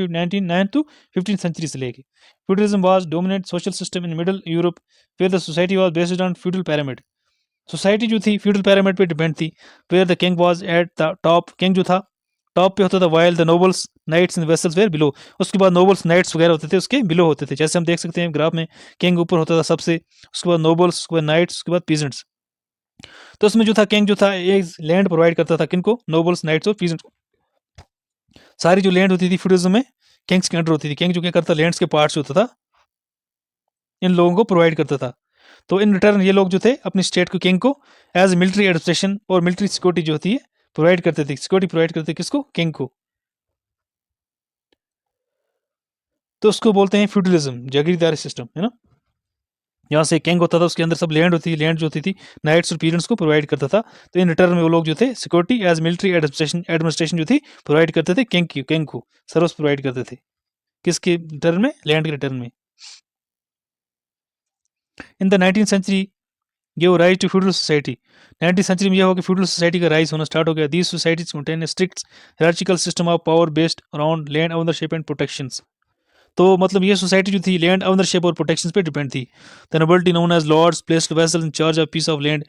15 सेंचुरी से लेके. Feudalism was dominant social system in middle Europe where the society was based on feudal pyramid. Society जो थी फ्यूडल पिरामिड पे डिपेंड थी. Where the king was at the top, king जो था टॉप पे होता था, while the nobles, knights and vassals were below. उसके बाद नोबल्स, नाइट्स वगैरह होते थे उसके बिलो होते थे. जैसे हम देख सकते हैं ग्राफ में, किंग ऊपर होता था सबसे, उसके बाद नोबल्स, उसके बाद नाइट्स, उसके बाद पीजेंट्स. तो उसमें जो था किंग जो था एक लैंड प्रोवाइड करता था किनको, नोबल्स, नाइट्स और पीजेंट्स को। सारी जो लैंड होती थी फ्यूडलिज्म में किंग्स के अंडर होती थी। किंग जो क्या करता, लैंड्स के पार्ट्स होता था इन लोगों को प्रोवाइड करता था। तो इन रिटर्न ये लोग जो थे अपनी स्टेट को, किंग को एज मिलिट्री एडमिनिस्ट्रेशन और मिलिट्री सिक्योरिटी जो होती है प्रोवाइड करते थे। सिक्योरिटी प्रोवाइड करते किसको, किंग को। तो उसको बोलते हैं फ्यूडलिज्म, जागीरदारी सिस्टम, है ना। यहाँ से किंग होता था, उसके अंदर सब लैंड होती थी, लैंड जो होती थी नाइट्स और पीजेंट्स को प्रोवाइड करता था। तो इन रिटर्न में वो लोग जो थे सिक्योरिटी एज मिलिट्री एडमिनिस्ट्रेशन जो थी प्रोवाइड करते थे किंग को सर्विस प्रोवाइड करते थे। किसके रिटर्न में, लैंड के रिटर्न में। In the 19th century give rise to feudal society. 19th century में यह हुआ कि फ्यूडल सोसाइटी का राइज होना स्टार्ट हो गया। These societies maintain strict hierarchical system of power based around land ownership and protections. तो मतलब ये सोसाइटी जो थी लैंड ओनरशिप और प्रोटेक्शन पे डिपेंड थी। The nobility known as lords placed vassal in charge of piece of land.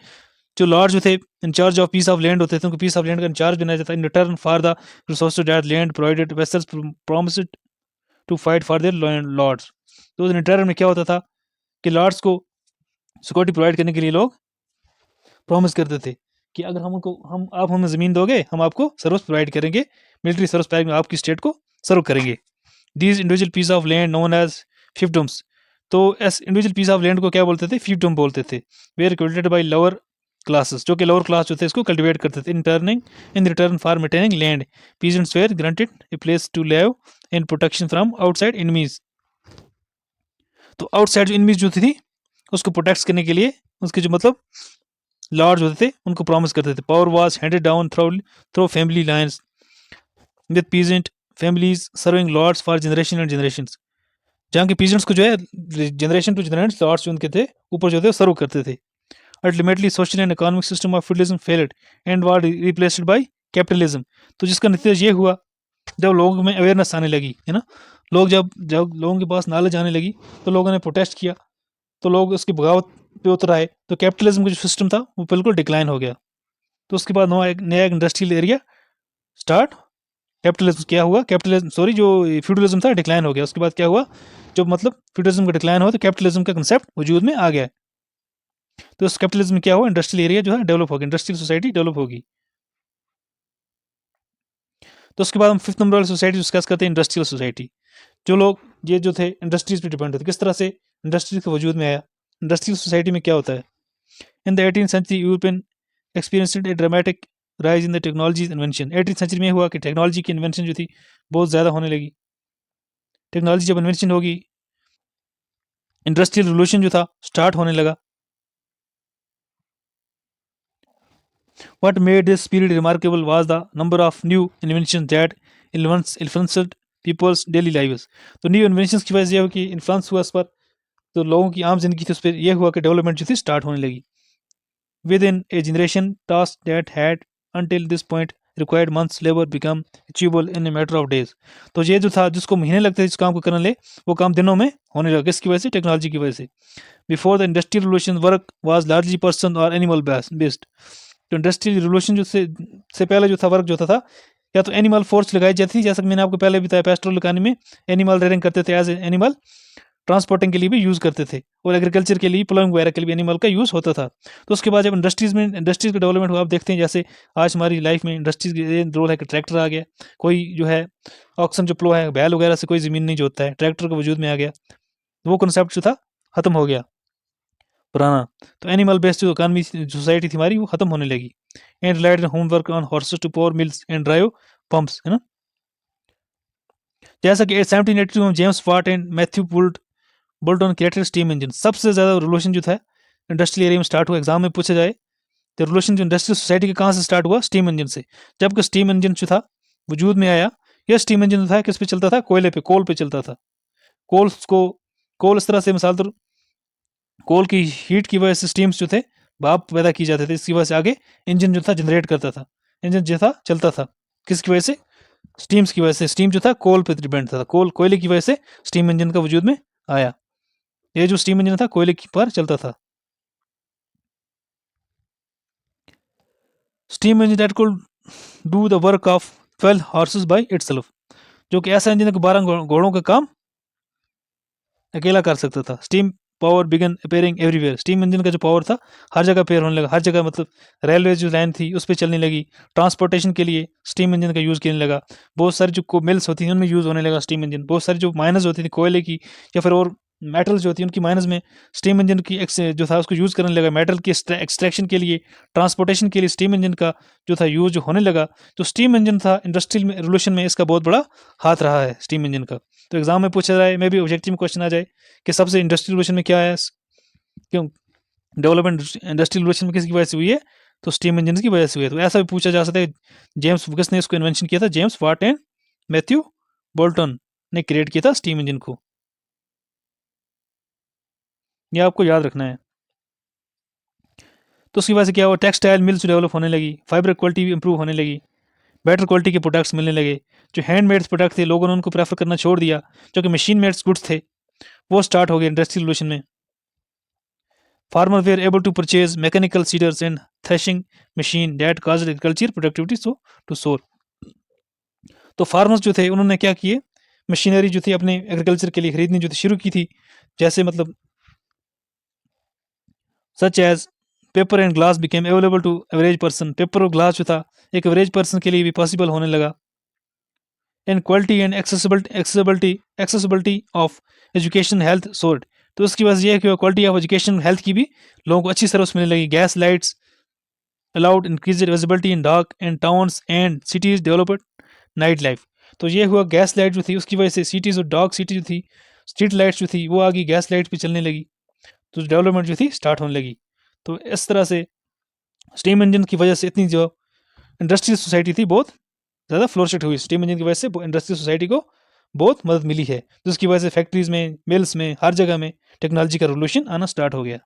जो लॉर्ड जो थे in charge of piece of land होते थे, उनको पीस ऑफ लैंड का इंचार्ज बनाया जाता है। In return for the resources that land provided vassals promised to fight for their lords. तो इन रिटर्न में क्या होता था कि लॉर्ड्स को सिक्योरिटी प्रोवाइड करने के लिए लोग प्रॉमिस करते थे कि अगर आप हमें ज़मीन दोगे, हम आपको सर्विस प्रोवाइड करेंगे, मिलिट्री सर्विस प्रोवाइड में आपकी स्टेट को सर्व करेंगे। These individual piece of land known as फिefdoms। तो as individual piece of land को क्या बोलते थे, fiefdom बोलते थे। Where cultivated by lower classes, जो कि लोअर क्लास जो थे इसको कल्टिवेट करते थे। In return for maintaining land peasants were granted a place to live in protection from outside enemies. तो आउटसाइड जो एनिमीज जो थी उसको प्रोटेक्ट करने के लिए उसके जो मतलब लॉर्ड्स होते थे उनको प्रॉमिस करते थे। Power was handed down through family lines with peasant families serving lords for generation and generations. जहाँ के पीजेंट्स को जो है जनरेशन टू जनरेशन लॉर्ड्स जो उनके थे ऊपर जो थे सर्व करते थे। Ultimately social and economic system of feudalism failed and was replaced by capitalism. तो जिसका नतीजा ये हुआ, जब लोगों में अवेयरनेस आने लगी, है ना, लोग जब जब लोगों के पास नॉलेज आने लगी तो लोगों ने प्रोटेस्ट किया, तो लोग उसकी बगावत पे उतर आए। तो कैपिटलिज्म का जो सिस्टम था वो बिल्कुल डिक्लाइन हो गया। तो उसके बाद नया इंडस्ट्रियल एरिया स्टार्ट। कैपिटलिज्म क्या हुआ, कैपिटलिज्म सॉरी जो फ्यूडलिज्म था डिक्लाइन हो गया। उसके बाद क्या हुआ, जब मतलब फ्यूडलिज्म का डिक्लाइन हुआ तो कैपिटलिज्म का कंसेप्ट वजूद में आ गया। तो इस कैपिटलिज्म में क्या हुआ, इंडस्ट्रियल एरिया जो है डेवलप होगी, इंडस्ट्रियल सोसाइटी डेवलप होगी। तो उसके बाद हम 5th नंबर वाली सोसाइटी डिस्कस करते हैं, इंडस्ट्रियल सोसाइटी। जो लोग ये जो थे इंडस्ट्रीज पे डिपेंड थे, किस तरह से इंडस्ट्रीज का वजूद में आया। इंडस्ट्रियल सोसाइटी में क्या होता है, in the 18th century European experienced a dramatic rise in the technologies invention. 18th century में हुआ कि टेक्नोलॉजी की इन्वेंशन जो थी बहुत ज़्यादा होने लगी। टेक्नोलॉजी जब इन्वेंशन होगी, इंडस्ट्रियल रिवोल्यूशन जो था स्टार्ट होने लगा। What made this period remarkable was the number of new inventions that influenced people's daily lives। तो न्यू इन्वेंशंस की वजह से ये हुआ कि इन्फ्लुएंस हुआ इस पर, तो लोगों की आम जिंदगी थी उस पर यह हुआ कि डेवलपमेंट जो थी स्टार्ट होने लगी। With in A generation task that had until this point required months labor become achievable in a matter of days। तो ये जो था जिसको महीने लगते थे जिस काम को करने ले, वो काम दिनों में होने लगा। किसकी वजह से, टेक्नोलॉजी की वजह से। Before the industrial revolution work was largely person और एनिमल बेस्ड। तो इंडस्ट्रियल रिवोल्यूशन जो से पहले जो था वर्क जो था या तो एनिमल फोर्स लगाई जाती थी, जैसा कि मैंने आपको पहले बताया पेस्टोरल इकोनॉमी में एनिमल रेयरिंग करते थे, एज एनिमल ट्रांसपोर्टिंग के लिए भी यूज़ करते थे, और एग्रीकल्चर के लिए प्लॉइंग वगैरह के लिए भी एनिमल का यूज़ होता था। तो उसके बाद जब इंडस्ट्रीज़ का डेवलपमेंट हुआ, आप देखते हैं जैसे आज हमारी लाइफ में इंडस्ट्रीज का ये रोल है कि ट्रैक्टर आ गया, कोई जो है ऑक्सन जो प्लो है बैल वगैरह से कोई ज़मीन नहीं जोतता है, ट्रैक्टर का वजूद में आ गया। वो कंसेप्ट जो था ख़त्म हो गया पुराना। तो एनिमल बेस्ड जो इकानमी सोसाइटी थी हमारी वो ख़त्म होने लगी। And relied homework on horses to power mills and drive pumps, है ना। जैसा कि 1782 में James Watt and Matthew Boulton created steam engine. सबसे ज़्यादा रिवोल्यूशन जो था इंडस्ट्रियल एरिया में स्टार्ट हुआ, एग्जाम में पूछा जाए तो रिवोल्यूशन जो इंडस्ट्रियल सोसाइटी के कहाँ से स्टार्ट हुआ, स्टीम इंजन से। जबकि स्टीम इंजन जो था वजूद में आया, यह स्टीम इंजन था किस पे चलता था, कोयले पे, कोल पे चलता था। कोल इस तरह से मिसाल तो कोल की हीट की वजह से स्टीम्स जो थे भाप पैदा की जाते थे, इसकी वजह से आगे इंजन जो था जनरेट करता था, इंजन जो था चलता था, किसकी वजह से, स्टीम्स की वजह से। स्टीम जो था कोल पे डिपेंड था, कोयले की वजह से स्टीम इंजन का वजूद में आया। ये जो स्टीम इंजन था कोयले पर चलता था। Steam engine that could do the work of 12 horses by itself. जो कि ऐसा इंजन है कि 12 घोड़ों का काम अकेला कर सकता था। Steam power began appearing everywhere. Steam engine का जो पावर था हर जगह अपेयर होने लगा, हर जगह, मतलब रेलवे जो लाइन थी उस पर चलने लगी, ट्रांसपोर्टेशन के लिए स्टीम इंजन का यूज़ करने लगा, बहुत सारी जो मिल्स होती थी उनमें यूज़ होने लगा स्टीम इंजन, बहुत सारी जो माइनस होती थी कोयले की या फिर और मेटल्स जो होती है उनकी माइनस में स्टीम इंजन की जो था उसको यूज़ करने लगा, मेटल की एक्सट्रैक्शन के लिए, ट्रांसपोर्टेशन के लिए स्टीम इंजन का जो था यूज़ होने लगा। तो स्टीम इंजन था इंडस्ट्रियल में रेवोल्यूशन में इसका बहुत बड़ा हाथ रहा है स्टीम इंजन का। तो एग्जाम में पूछा जाए, मे भी ऑब्जेक्टिव में क्वेश्चन आ जाए कि सबसे इंडस्ट्रियल रेवोल्यूशन में क्या है, क्यों डेवलपमेंट इंडस्ट्रियल रेवोल्यूशन में किसकी वजह से हुई है, तो स्टीम इंजन की वजह से हुई है। तो ऐसा भी पूछा जा सकता है, जेम्स किसने इसको इन्वेंशन किया था, James Watt and Matthew Boulton ने क्रिएट किया था स्टीम इंजन को, ये आपको याद रखना है। तो उसकी वजह से क्या हुआ, टेक्सटाइल मिल्स डेवलप होने लगी, फाइबर क्वालिटी भी इंप्रूव होने लगी, बेटर क्वालिटी के प्रोडक्ट्स मिलने लगे, जो हैंडमेड प्रोडक्ट थे लोगों ने उनको प्रेफर करना छोड़ दिया, जो कि मशीन मेड्स गुड्स थे वो स्टार्ट हो गए इंडस्ट्रियल रेवोल्यूशन में। Farmer were able to purchase mechanical seeders and threshing machine that cause agriculture productivity to soar. तो फार्मर्स जो थे उन्होंने क्या किए, मशीनरी जो थी अपने एग्रीकल्चर के लिए खरीदनी जो थी शुरू की थी, जैसे मतलब such as paper and glass became available to average person, paper और ग्लास जो था एक एवरेज पर्सन के लिए भी पॉसिबल होने लगा। And quality and accessibility of education health sort, तो उसकी वजह से यह कि क्वालिटी ऑफ एजुकेशन हेल्थ की भी लोगों को अच्छी सर्विस मिलने लगी। Gas lights allowed increase visibility in dark and towns and cities developed night life. तो ये हुआ गैस लाइट जो थी उसकी वजह से सिटीज और डार्क सिटी जो थी, स्ट्रीट लाइट्स जो थी वो आगे गैस लाइट पे चलने लगी, तो डेवलपमेंट जो थी स्टार्ट होने लगी। तो इस तरह से स्टीम इंजन की वजह से इतनी जो इंडस्ट्रियल सोसाइटी थी बहुत ज़्यादा फ्लोरिश हुई, स्टीम इंजन की वजह से इंडस्ट्रियल सोसाइटी को बहुत मदद मिली है, जिसकी वजह से फैक्ट्रीज में, मिल्स में, हर जगह में टेक्नोलॉजी का रेवोल्यूशन आना स्टार्ट हो गया।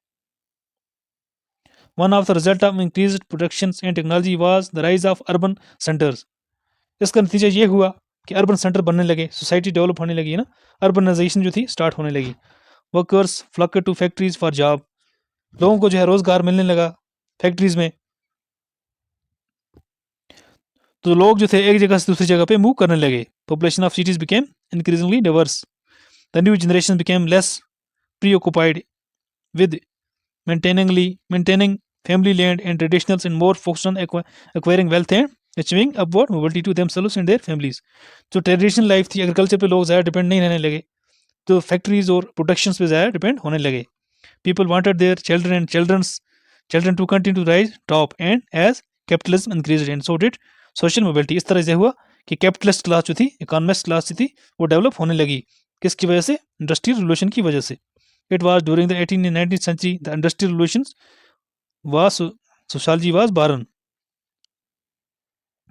One of the result of increase production and technology was the rise of urban centres. इसका नतीजा ये हुआ कि अर्बन सेंटर बनने लगे, सोसाइटी डेवलप होने लगी ना, अर्बनाइजेशन जो थी स्टार्ट होने लगी। Workers flocked to factories for job, लोगों को जो है रोजगार मिलने लगा फैक्ट्रीज में, तो लोग जो थे एक जगह से दूसरी जगह पे मूव करने लगे। Population of cities became increasingly diverse, the new generation became less preoccupied with maintaining family land and traditionals and more focused on acquiring wealth and achieving upward mobility to themselves and their families। जो traditional life थी agriculture पे लोग ज़्यादा depend नहीं रहने लगे, तो factories और प्रोडक्शंस पे ज़्यादा डिपेंड होने लगे। People wanted their children and children to continue to rise top and as capitalism increased and so did social mobility. इस तरह से हुआ कि कैपिटलिस्ट क्लास जो थी, इकोनॉमिस्ट क्लास जो थी, वो डेवलप होने लगी, किसकी वजह से, इंडस्ट्रियल रेवोल्यूशन की वजह से। It was during the 18th and 19th century the industrial revolutions was sociology was born।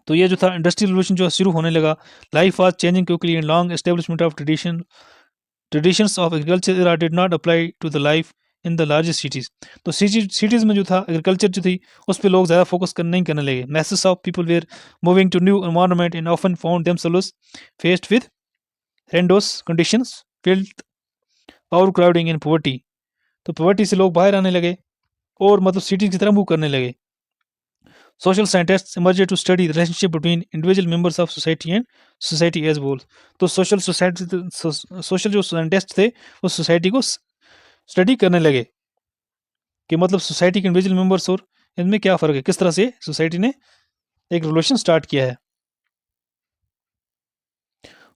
तो ये जो था इंडस्ट्रियल रेवोल्यूशन जो शुरू होने लगा, life was changing quickly and long establishment of traditions of agriculture era did not apply to the life in the largest cities. तो cities में जो था एग्रीकल्चर जो थी उस पर लोग ज़्यादा फोकस नहीं करने लगे। Masses of people were moving to new environment and often found themselves faced with horrendous conditions, filth, overcrowding and poverty. तो पॉवर्टी से लोग बाहर आने लगे और मतलब सिटी की तरफ मूव करने लगे। Social scientist emerged to study relationship between individual members of society and society as whole. तो सोशल जो साइंटिस्ट थे उस सोसाइटी को स्टडी करने लगे कि मतलब सोसाइटी के इंडिविजुअल मेंबर्स और इनमें क्या फ़र्क है, किस तरह से सोसाइटी ने एक रिवोल्यूशन स्टार्ट किया है।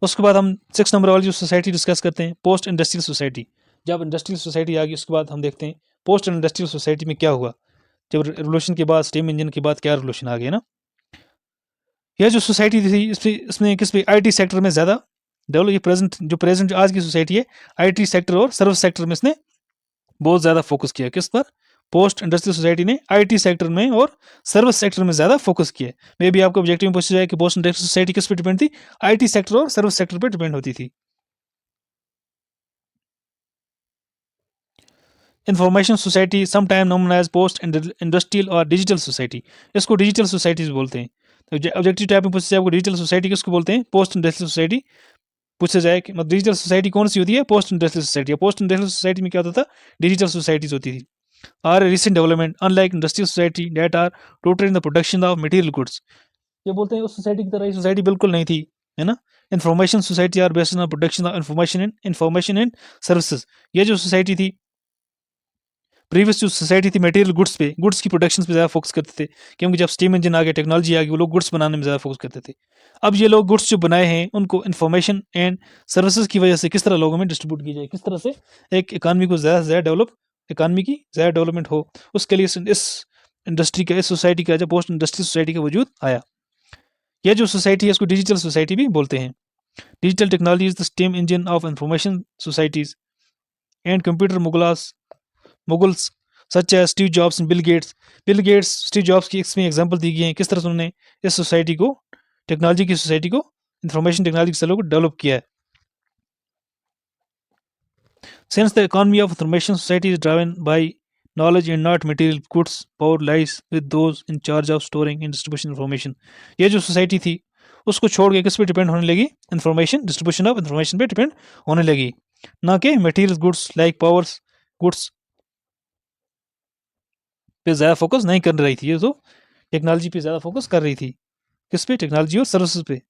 उसके बाद हम 6 नंबर वाली जो सोसाइटी डिस्कस करते हैं, पोस्ट इंडस्ट्रियल सोसाइटी। जब इंडस्ट्रियल सोसाइटी आ गई उसके बाद हम देखते हैं पोस्ट इंडस्ट्रियल सोसाइटी में क्या हुआ, जब रेवोल्यूशन के बाद, स्टीम इंजन के बाद क्या रेवोल्यूशन आ गया ना। यह जो सोसाइटी थी इसमें किस पे, आईटी सेक्टर में ज़्यादा डेवलप, ये प्रेजेंट आज की सोसाइटी है, आईटी सेक्टर और सर्विस सेक्टर में इसने बहुत ज़्यादा फोकस किया। किस पर, पोस्ट इंडस्ट्रियल सोसाइटी ने आईटी सेक्टर में और सर्विस सेक्टर में ज़्यादा फोकस किया। मे भी आपको ऑब्जेक्टिव में पूछा जाए कि पोस्ट इंडस्ट्रियल सोसाइटी किस पे डिपेंड थी, आईटी सेक्टर और सर्विस सेक्टर पे डिपेंड होती थी। Information society sometime known as post industrial और डिजिटल सोसाइटी, इसको डिजिटल सोसाइटीज बोलते हैं। तो ऑब्जेक्टिव टाइप में पूछा जाए आपको डिजिटल सोसाइटी किसको बोलते हैं, पोस्ट इंडस्ट्रियल सोसाइटी पूछा जाए कि मतलब डिजिटल सोसाइटी कौन सी होती है, post industrial society. Post industrial society में क्या होता था, डिजिटल सोसाइटीज होती थी। Are recent development unlike industrial society that are total in the production of material goods. ये बोलते हैं उस सोसाइटी की तरह ये सोसाइटी बिल्कुल नहीं थी, है ना। Information society are based on production of information and services. ये जो सोसाइटी थी प्रीवियस जो सोसाइटी थी मटेरियल गुड्स पे, गुड्स की प्रोडक्शन पे ज़्यादा फोकस करते थे, क्योंकि जब स्टीम इंजन आ गया, टेक्नोलॉजी आ गई, वो लोग गुड्स बनाने में ज़्यादा फोकस करते थे। अब ये लोग गुड्स जो बनाए हैं उनको इन्फॉर्मेशन एंड सर्विसेज की वजह से किस तरह लोगों में डिस्ट्रीब्यूट की जाए, किस तरह से एक इकानमी को ज़्यादा से ज़्यादा डेवलप, इकानमी की ज़्यादा डेवलपमेंट हो, उसके लिए इस इंडस्ट्री का, इस सोसाइटी का, जब पोस्ट इंडस्ट्री सोसाइटी का वजूद आया। यह जो सोसाइटी है इसको डिजिटल सोसाइटी भी बोलते हैं। Digital technology is the steam engine of information societies and computer moguls such as Steve Jobs and Bill Gates Steve Jobs की इसमें एग्जांपल दी गई है, किस तरह से उन्होंने इस सोसाइटी को, टेक्नोलॉजी की सोसाइटी को, इंफॉर्मेशन टेक्नोलॉजी के को डेवलप किया है। Since the economy of information society is driven by knowledge and not material goods, power lies with those in charge of storing and distribution information. ये जो society थी उसको छोड़ के किस पे डिपेंड होने लगी, इंफॉर्मेशन, डिस्ट्रीब्यूशन ऑफ इंफॉर्मेशन पे डिपेंड होने लगी, ना कि material goods like powers goods पे ज़्यादा फोकस नहीं कर रही थी। ये तो टेक्नोलॉजी पे ज़्यादा फोकस कर रही थी, किस पे, टेक्नोलॉजी और सर्विसेज पे।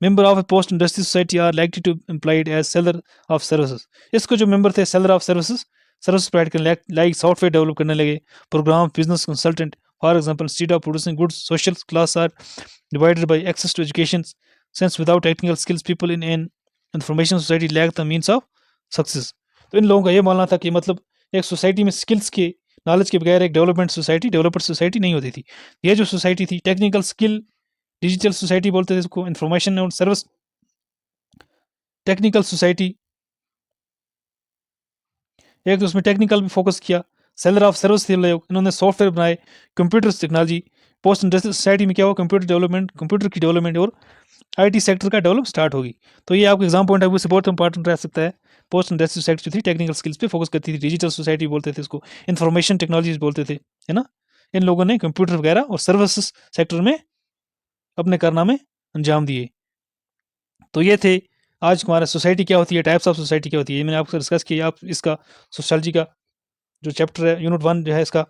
Member of a post industry society are likely to employed as seller of services. इसको जो मेंबर थे seller of services, service provide करने लाइक सॉफ्टवेयर डेवलप करने लगे, program business consultant. For example instead of producing goods social class are divided by access to education, since without technical skills people in an information society lack the means of success. तो इन लोगों का ये मानना था कि मतलब एक सोसाइटी में स्किल्स के, नॉलेज के बगैर एक डेवलपमेंट सोसाइटी, डेवलपर सोसाइटी नहीं होती थी। ये जो सोसाइटी थी टेक्निकल स्किल, डिजिटल सोसाइटी बोलते थे इसको, इंफॉर्मेशन और सर्विस टेक्निकल सोसाइटी, एक तो उसमें टेक्निकल भी फोकस किया। सेलर ऑफ सर्विस थे लोग, इन्होंने सॉफ्टवेयर बनाए, computer technology. Post industrial society में क्या हुआ, कंप्यूटर डेवलपमेंट, कंप्यूटर की डेवलपमेंट और आईटी सेक्टर का डेवलप स्टार्ट होगी। तो ये आपको एग्जाम पॉइंट ऑफ व्यू से बहुत इंपॉर्टेंट रह सकता है। पोस्ट इंडस्ट्रियल सोसाइटी जो थी टेक्निकल स्किल्स पे फोकस करती थी, डिजिटल सोसाइटी बोलते थे इसको, इंफॉर्मेशन टेक्नोलॉजी बोलते थे, है ना। इन लोगों ने कंप्यूटर वगैरह और सर्विसेज सेक्टर में अपने कारनामे अंजाम दिए। तो ये थे आज हमारा सोसाइटी क्या होती है, टाइप्स ऑफ सोसाइटी क्या होती है, ये मैंने आपसे डिस्कस किया। आप इसका सोशलॉजी का जो चैप्टर है, यूनिट 1 जो है, इसका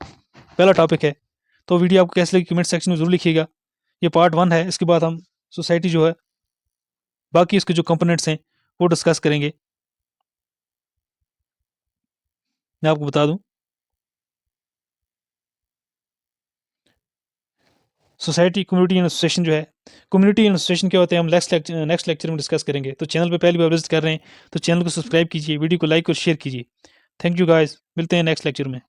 पहला टॉपिक है। तो वीडियो आपको कैसे लगी कमेंट सेक्शन में जरूर लिखिएगा। ये पार्ट 1 है, इसके बाद हम सोसाइटी जो है, बाकी इसके जो कंपोनेंट्स हैं वो डिस्कस करेंगे। मैं आपको बता दूं, सोसाइटी, कम्युनिटी एंड एसोसिएशन जो है, कम्युनिटी एंड एसोसिएशन क्या होते हैं हम नेक्स्ट लेक्चर में डिस्कस करेंगे। तो चैनल पे पहली बार विजिट कर रहे हैं तो चैनल को सब्सक्राइब कीजिए, वीडियो को लाइक और शेयर कीजिए। थैंक यू गाइस, मिलते हैं नेक्स्ट लेक्चर में।